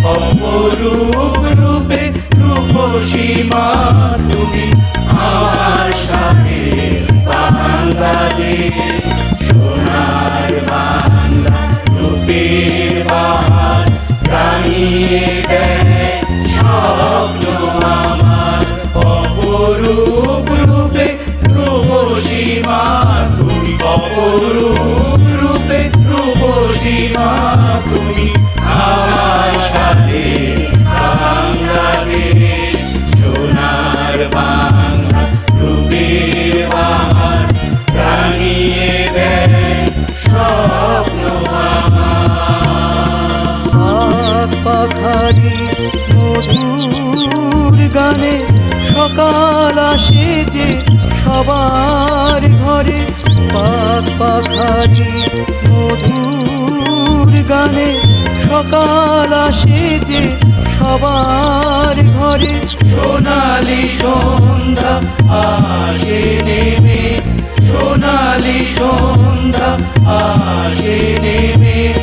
অপরূপ রূপে রূপসী মা তুমি আমার স্বামীর বাংলাদেশ। সোনার বাংলা রূপের বাহার রাঙিয়ে দেয় স্বপ্ন আমার। অপরূপ রূপে রূপসী মা তুমি, অপরূপ রূপে রূপসী মা তুমি আমার সাথে বাংলাদেশ। সোনার বাংলা রূপের বাহার রাঙিয়ে দেয় স্বপ্ন আমার। পাখারি মধুর গানে সকাল আসে যে সবার ঘরে। পাক পাখারি মধুর গানে সকাল আসে যে সবার ঘরে। সোনালি সন্ধ্যা আসে নেমে